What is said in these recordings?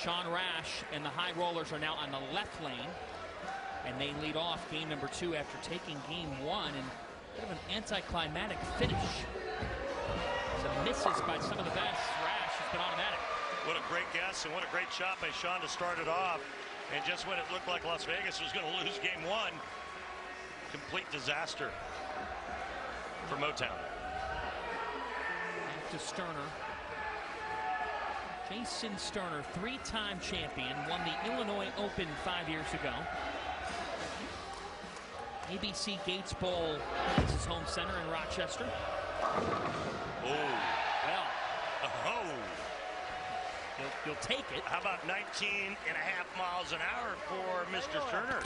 Sean Rash and the High Rollers are now on the left lane, and they lead off game number 2 after taking game 1, and a bit of an anticlimactic finish. Some misses by some of the best. Rash has been automatic. What a great guess and what a great shot by Sean to start it off. And just when it looked like Las Vegas was going to lose game 1, complete disaster for Motown. Back to Sterner. Jason Sterner, 3-time champion, won the Illinois Open 5 years ago. ABC Gates Bowl is his home center in Rochester. Oh. Well. Oh. You'll take it. How about 19.5 miles an hour for Mr. Sterner?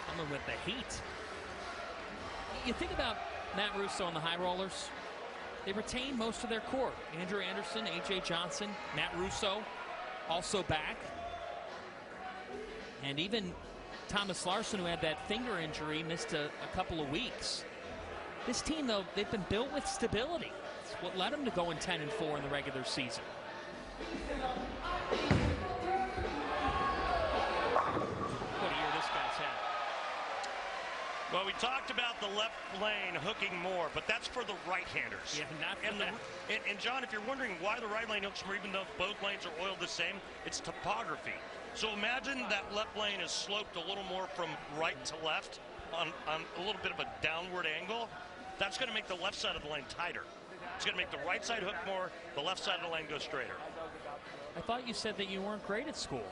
Coming with the heat. You think about Matt Russo and the High Rollers. They retain most of their core. Andrew Anderson, A.J. Johnson, Matt Russo also back. And even Thomas Larson, who had that finger injury, missed a couple of weeks. This team, though, they've been built with stability. It's what led them to go in 10-4 in the regular season. What a year this guy's had. Well, we talked about the left lane hooking more, but that's for the right-handers. Yeah, not for and John, if you're wondering why the right lane hooks more, even though both lanes are oiled the same, it's topography. So imagine that left lane is sloped a little more from right to left on a little bit of a downward angle. That's going to make the left side of the lane tighter. It's going to make the right side hook more, the left side of the lane go straighter. I thought you said that you weren't great at school.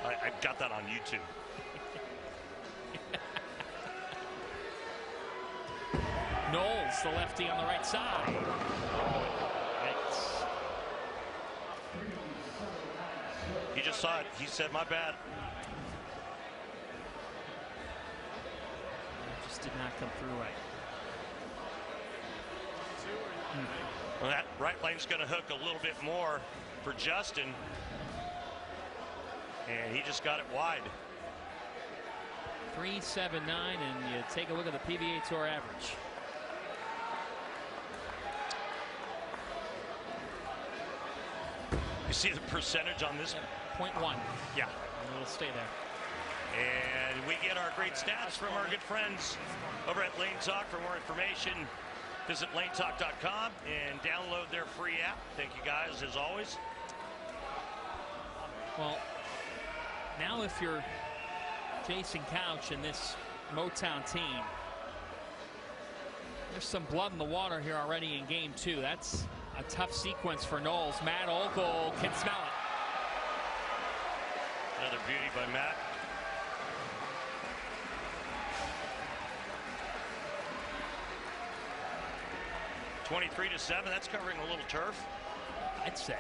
I got that on YouTube. Knowles, the lefty on the right side. He just saw it. He said, my bad. Just did not come through right. Well, that right lane's going to hook a little bit more for Justin. And he just got it wide. 3.79, and you take a look at the PBA Tour average. You see the percentage on this? 0.1. Yeah. And it'll stay there. And we get our great stats from our good friends over at Lane Talk. For more information, visit lanetalk.com and download their free app. Thank you guys, as always. Well, now if you're Jason Couch and this Motown team, there's some blood in the water here already in game 2. That's a tough sequence for Knowles. Matt Ogle can smell it. Another beauty by Matt. (23-7). That's covering a little turf. I'd say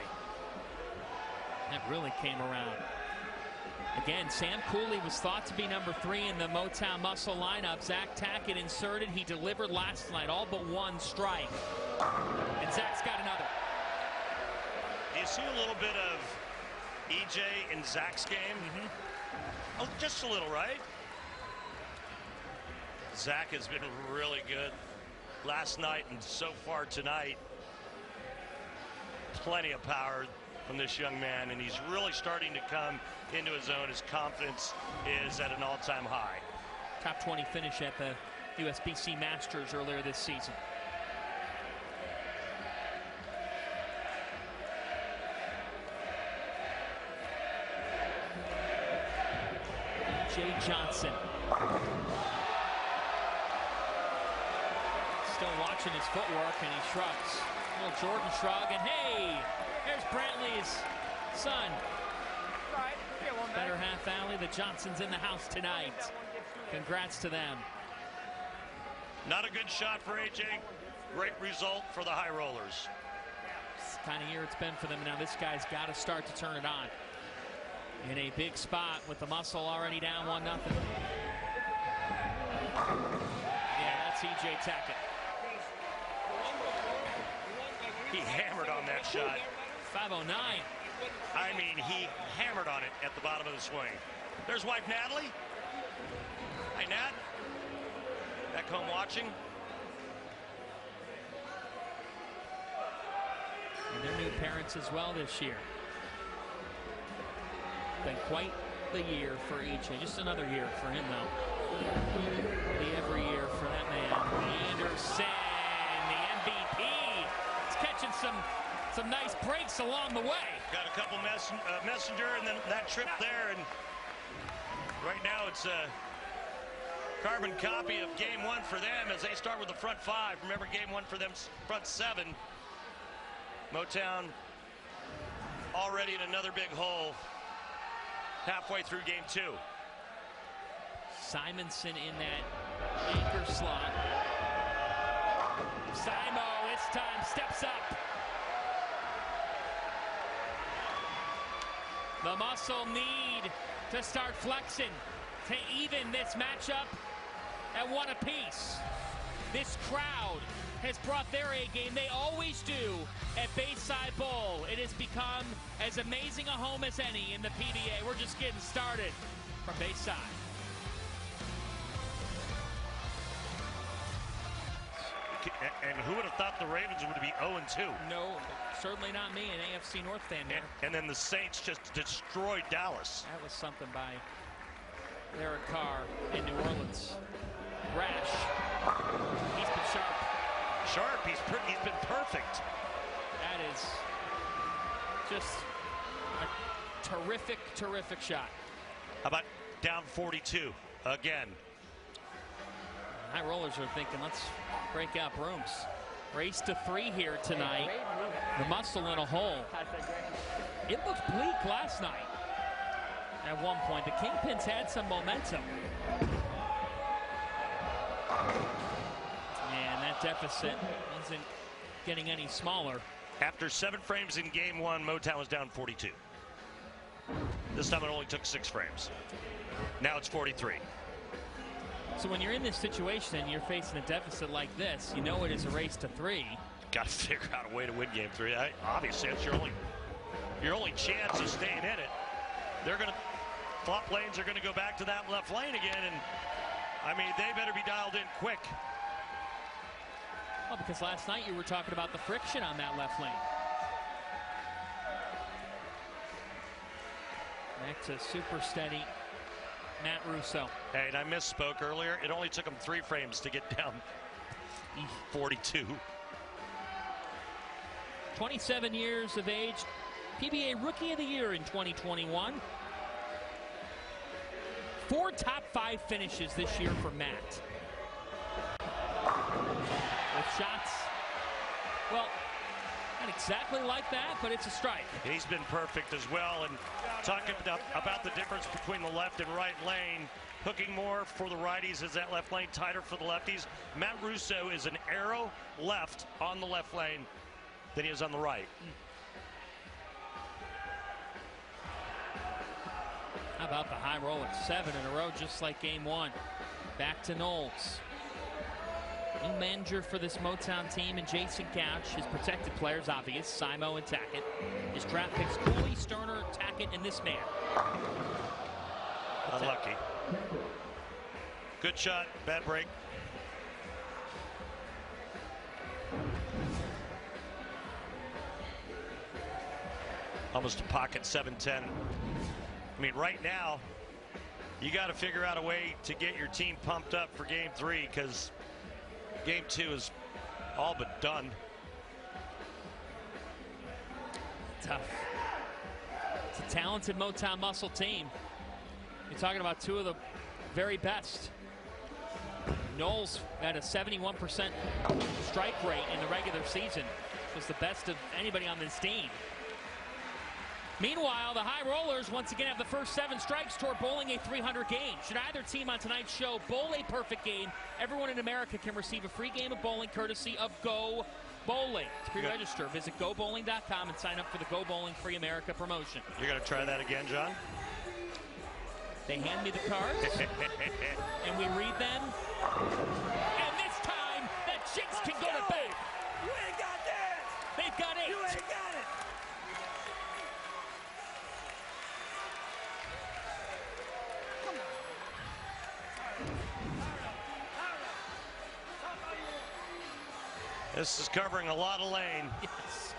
that really came around. Again, Sam Cooley was thought to be number 3 in the Motown muscle lineup. Zach Tackett inserted. He delivered last night, all but one strike. And Zach's got another. Do you see a little bit of EJ in Zach's game? Oh, just a little, right? Zach has been really good last night and so far tonight. Plenty of power from this young man, and he's really starting to come into his own. His confidence is at an all-time high. Top 20 finish at the USBC Masters earlier this season. Jay Johnson. Still watching his footwork, and he shrugs. A little Jordan shrug, and hey, there's Brantley's son. Better half alley. The Johnsons in the house tonight. Congrats to them. Not a good shot for AJ. Great result for the High Rollers. It's the kind of year it's been for them. Now this guy's got to start to turn it on. In a big spot with the muscle already down 1-0. Yeah, that's EJ Tackett. He hammered on that shot. 509. I mean, he hammered on it at the bottom of the swing. There's wife Natalie. Hi, Nat. Back home watching. They're new parents as well this year. Been quite the year for EJ. Just another year for him, though. The every year for that man. Anderson, the MVP. He's catching some nice breaks along the way. Got a couple messenger and then that trip there. And right now it's a carbon copy of game one for them as they start with the front five. Remember, game one for them, front seven. Motown already in another big hole halfway through game two. Simonson in that anchor slot. Simo, this time, steps up. The Muscle need to start flexing to even this matchup at one apiece. This crowd has brought their A game. They always do at Bayside Bowl. It has become as amazing a home as any in the PBA. We're just getting started from Bayside. And who would have thought the Ravens would be 0-2? No, certainly not me, an AFC North fan here. And then the Saints just destroyed Dallas. That was something by Derek Carr in New Orleans. Rash. He's been sharp. Sharp, he's been perfect. That is just a terrific, terrific shot. How about down 42 again? High rollers are thinking, let's break out brooms. Race to 3 here tonight. The Muscle in a hole. It looked bleak last night. At one point, the Kingpins had some momentum. And that deficit isn't getting any smaller. After 7 frames in game one, Motown was down 42. This time it only took 6 frames. Now it's 43. So when you're in this situation and you're facing a deficit like this, you know it is a race to 3. Got to figure out a way to win game 3. Obviously, that's your only chance of staying in it. They're going to, flop lanes are going to go back to that left lane again, and I mean, they better be dialed in quick. Well, because last night you were talking about the friction on that left lane. Back to super steady Matt Russo. Hey, and I misspoke earlier. It only took him 3 frames to get down 42. 27 years of age, PBA Rookie of the Year in 2021. 4 top 5 finishes this year for Matt. With shots, well, not exactly like that, but it's a strike. He's been perfect as well. And talking about the difference between the left and right lane, hooking more for the righties as that left lane tighter for the lefties. Matt Russo is an arrow left on the left lane than he is on the right. How about the high roller? 7 in a row, just like game 1. Back to Knowles. New manager for this Motown team, and Jason Couch. His protected players, obvious, Simo and Tackett. His draft picks, Cooley, Sterner, Tackett, and this man. Unlucky. Good shot, bad break. Almost a pocket 7-10. I mean, right now, you got to figure out a way to get your team pumped up for game 3, because game 2 is all but done. Tough. It's a talented Motown Muscle team. You're talking about 2 of the very best. Knowles had a 71% strike rate in the regular season. Was the best of anybody on this team. Meanwhile, the High Rollers once again have the first 7 strikes toward bowling a 300 game. Should either team on tonight's show bowl a perfect game, everyone in America can receive a free game of bowling courtesy of Go Bowling. To pre-register, visit GoBowling.com and sign up for the Go Bowling Free America promotion. You're going to try that again, John? They hand me the cards, and we read them. And this time, the Chicks can go to bed. You ain't got that. They've got 8. You ain't got it. This is covering a lot of lane. Yes.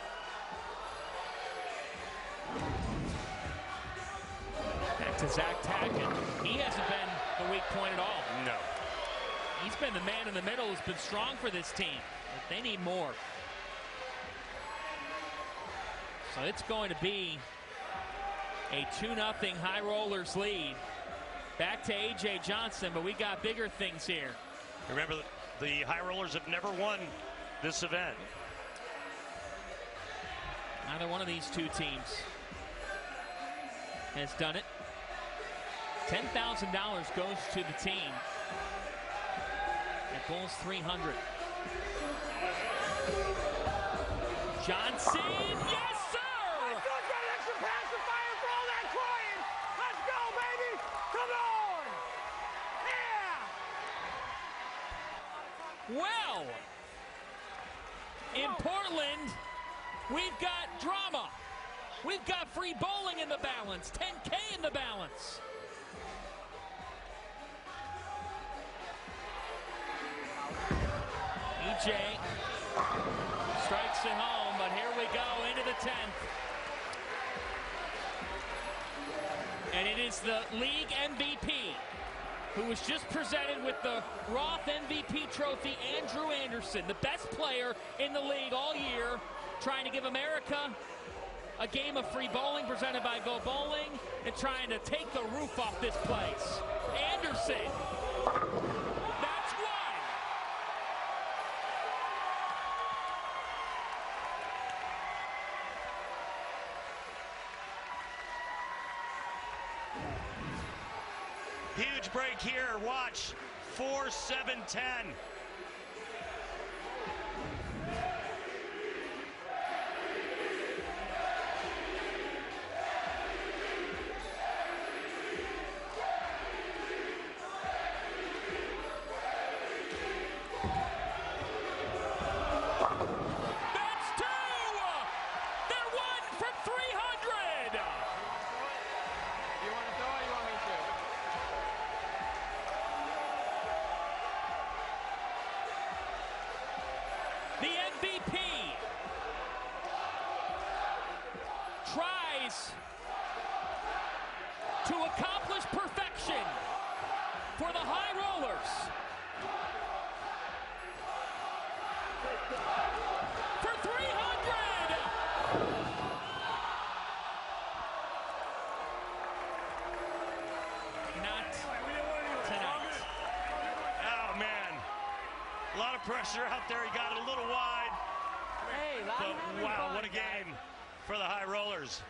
to Zach Tackett. He hasn't been the weak point at all. No. He's been the man in the middle who's been strong for this team. But they need more. So it's going to be a 2-0 High Rollers lead. Back to A.J. Johnson, but we got bigger things here. Remember, the High Rollers have never won this event. Neither one of these two teams has done it. $10,000 goes to the team. At Bulls 300. Johnson, yes, sir! Let's go, get an extra pacifier for all that crying! Let's go, baby! Come on! Yeah! Well, in Portland, we've got drama. We've got free bowling in the balance, 10K in the balance. EJ strikes it home, but here we go into the 10th. And it is the league MVP who was just presented with the Roth MVP trophy, Andrew Anderson, the best player in the league all year, trying to give America a game of free bowling presented by Go Bowling and trying to take the roof off this place. Anderson. That's one. Huge break here. Watch. 4-7-10. The MVP tries to accomplish perfection for the High Rollers. For 300! Not tonight. Oh, man. A lot of pressure out there. He got it a little wide. Hey, But wow, what a game for the High Rollers.